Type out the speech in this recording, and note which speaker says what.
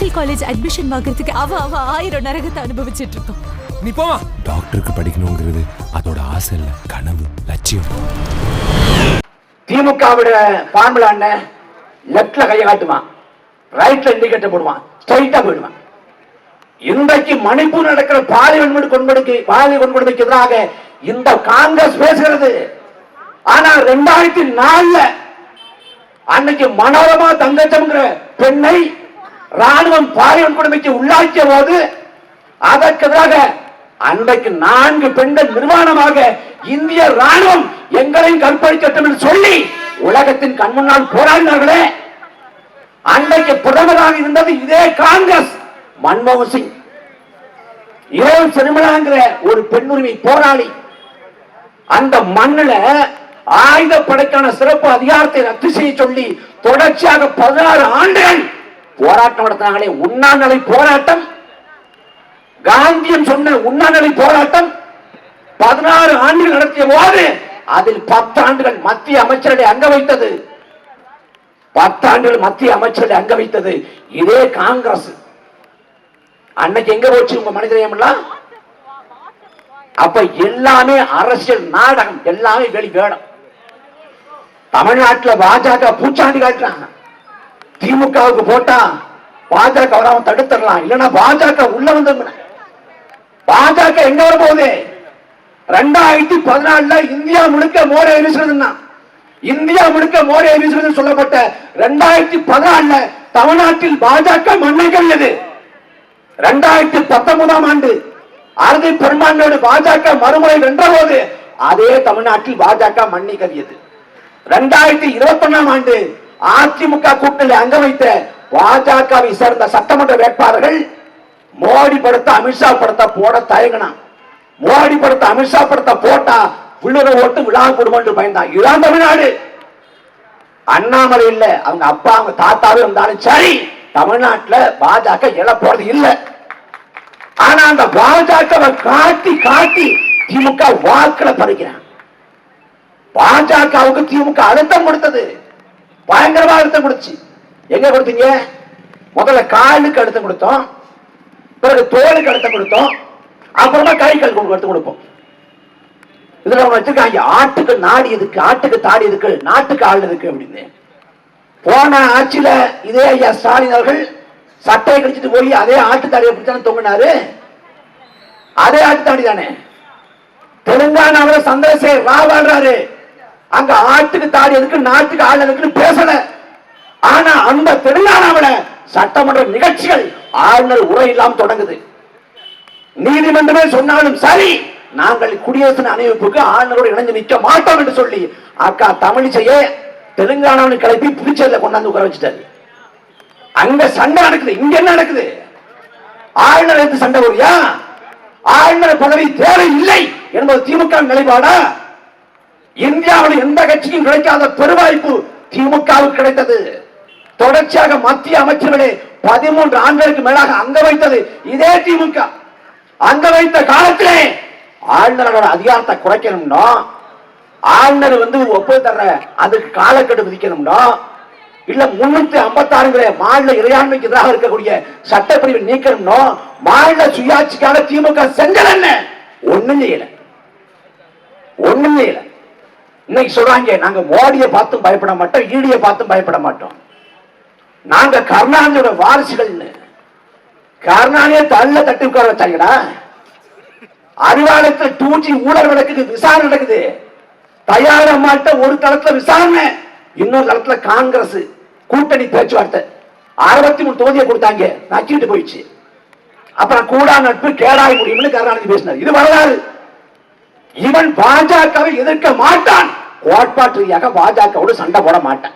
Speaker 1: Medical college admission வாங்குறதுக்கு அவ 1000 நரகத்தை அனுபவிச்சிட்டு இருக்கோம்.
Speaker 2: நீ போமா. டாக்டருக்கு படிக்கணுங்கிறது அதோட ஆசை இல்ல, கனவு, லட்சியம்.
Speaker 3: திமுகவோட ஃபார்முலா என்ன? லெப்ட்ல கையை காட்டுவான், ரைட்ல இண்டிகேட்டர் போடுவான், ஸ்ட்ரைட்டா போயிடுவான். இன்றைக்கு மணிப்பூர் நடக்கிற பாலியல் வன்கொடுமைக்கு எதிராக இந்த காங்கிரஸ் பேசுகிறது. ஆனா 2004 அன்னைக்கு மனோரமா தங்கச்சம்ங்கிற பெண்ணை ராணுவம் பாலியல் வன்கொடுமைக்கு உள்ளாக்கிய போது அதற்கு எதிராக அன்றைக்கு 4 பெண்கள் நிர்வாணமாக இந்திய ராணுவம் எங்களையும் கற்பழிக்கட்டும் என்று சொல்லி உலகத்தின் கண் முன்னால் போராடினார்களே. அன்றைக்கு பிரதமராக இருந்தது இதே காங்கிரஸ். மன்மோகன் சிங், சினிமலாங்கிற ஒரு பெண்ணுரிமை போராளி. அந்த மண்ணில் ஆயுதப்படைக்கான சிறப்பு அதிகாரத்தை ரத்து செய்ய சொல்லி தொடர்ச்சியாக 16 ஆண்டுகள் போராட்டம் நடத்தினாங்களே. உண்ணாநிலை போராட்டம், காந்தியன் சொன்ன உண்ணாநிலை போராட்டம் 16 ஆண்டுகள் நடத்திய போது அதில் 10 ஆண்டுகள் மத்திய அமைச்சர்களை அங்க வைத்தது. 10 ஆண்டுகள் மத்திய அமைச்சர்களை அங்க வைத்தது இதே காங்கிரஸ். அன்னைக்கு எங்க போச்சு உங்க மனிதநேயம் எல்லாம்? அப்ப எல்லாமே அரசியல் நாடகம், எல்லாமே வெளி வேடம். தமிழ்நாட்டில் பாஜக பூச்சாண்டி காட்டுறாங்க. திமுகவுக்கு போட்டா பாஜக வராம தடுத்துடலாம், இல்லைன்னா பாஜக உள்ள வந்து. பாஜக எங்க வர போகுது? 2014 இந்தியா முழுக்க மோரே வீசுறதுன்னா, இந்தியா முழுக்க மோரே வீசுறது சொல்லப்பட்ட 2014 தமிழ்நாட்டில் பாஜக மண்ணை கழியது. 2019 ஆண்டு அறுதி பெரும்பான்மையோடு பாஜக மறுமுறை வென்ற போது அதே தமிழ்நாட்டில் பாஜக மண்ணை கழியது. 2021 ஆண்டு அதிமுக கூட்டணி அங்க வைத்த பாஜகவை சேர்ந்த சட்டமன்ற வேட்பாளர்கள் மோடி படத்தை அமித்ஷா படத்தை போட தயங்கினான். மோடி படத்தை அமித்ஷா படத்தை போட்டா உள்ளுர ஓட்டு விழா கொடுமன்று பயந்தான். இதுதான் தமிழ்நாடு. அண்ணாமலை இல்ல, அவங்க அப்பா அவங்க தாத்தாவே இருந்தாலும் சரி, தமிழ்நாட்டில் பாஜக எழ போறது இல்லை. ஆனா அந்த பாஜகவை காட்டி காட்டி திமுக வாக்களை பறிக்கிறான். பாஜகவுக்கு திமுக அழுத்தம் கொடுத்தது, பயங்கரமா அழுத்தம் கொடுத்து. எங்க கொடுத்தீங்க? முதல்ல காலுக்கு அழுத்தம் கொடுத்தோம், பிறகு தோலுக்கு அழுத்தம் கொடுத்தோம், அப்புறமா கை கால் அழுத்தம் கொடுப்போம். இதுல வச்சிருக்காங்க ஆட்டுக்கு நாடி எதுக்கு, ஆட்டுக்கு தாடி எதுக்கு, நாட்டுக்கு ஆள் எதுக்கு அப்படின்னு. போன ஆட்சியில இதே ஐயா ஸ்டாலின் அவர்கள் சட்டையை கடிச்சிட்டு போய் அதே ஆட்டு தாடியை பிடிச்சாலும் தொங்கினாரு. அதே ஆட்டு தாடி தானே. தெலுங்கானாவில் சந்திரசேகர் ராவ் வாழ்றாரு. அங்க ஆட்டுக்கு தாடி எதுக்கு, நாட்டுக்கு ஆள் எதுக்குன்னு பேசல. ஆனா அந்த தெலுங்கானாவில் சட்டமன்ற நிகழ்ச்சிகள் ஆளுநர் உரை இல்லாம தொடங்குது. நீதிமன்றமே சொன்னாலும் சரி, நாங்கள் குடியரசு அணிவிப்புக்கு ஆளுநரோடு இணைந்து நிற்க மாட்டோம் என்று சொல்லி அக்கா தமிழிசையே தெலுங்கானாவில் கிளப்பி புதுச்சேரியில கொண்டாந்து உட்கார வச்சுட்டாரு. அங்க சண்டை நடக்குது, இங்க என்ன நடக்குது? ஆளுநர் எடுத்து சண்டை வரியா? ஆளுநர் பதவி தேவை இல்லை என்பது திமுக நிலைப்பாடா? இந்தியாவில் எந்த கட்சிக்கும் கிடைக்காத பெருவாய்ப்பு திமுகவுக்கு கிடைத்தது. தொடர்ச்சியாக மத்திய அமைச்சர்களே 13 ஆண்டுகளுக்கு மேலாக அங்க வைத்தது இதே திமுக. அங்க வைத்த காலத்திலே ஆளுநரோட அதிகாரத்தை குறைக்கணும்னா, ஆளுநர் ஒப்புதல் தர்ற அதுக்கு காலக்கெடு விதிக்கணும்னா, இல்ல 356 மாநில இறையாண்மைக்கு எதிராக இருக்கக்கூடிய சட்டப்பிரிவை நீக்கணும்னோ, மாநில சுயாட்சிக்கான திமுக செஞ்சல் என்ன? ஒண்ணும் செய்யல, ஒண்ணும் செய்யல. இன்னைக்கு சொல்றாங்க நாங்க மோடியை பார்த்தும் பயப்பட மாட்டோம், ஈடியை பார்த்தும் பயப்பட மாட்டோம், நாங்க கருணாநிதியோட வாரிசுகள். கருணாநிதியை தள்ள தட்டி உட்கார வச்சாங்கடா. அறிவாலயத்தில் 2G ஊழல் நடக்குது, விசாரணை நடக்குது. தயாரமாட்ட ஒரு தளத்துல விசாரணை, இன்னொரு தளத்துல காங்கிரஸ் கூட்டணி பேச்சுவார்த்தை. 63 தொகுதியை கொடுத்தாங்க, நக்கிட்டு போயிடுச்சு. அப்புறம் கூடா நட்பு கேடாய் முடியும்னு கருணாநிதி பேசினார். இது வரலாறு. இவன் பாஜகவை எதிர்க்க மாட்டான், கோட்பாட்டு ரீதியாக பாஜகவோடு சண்டை போட மாட்டான்.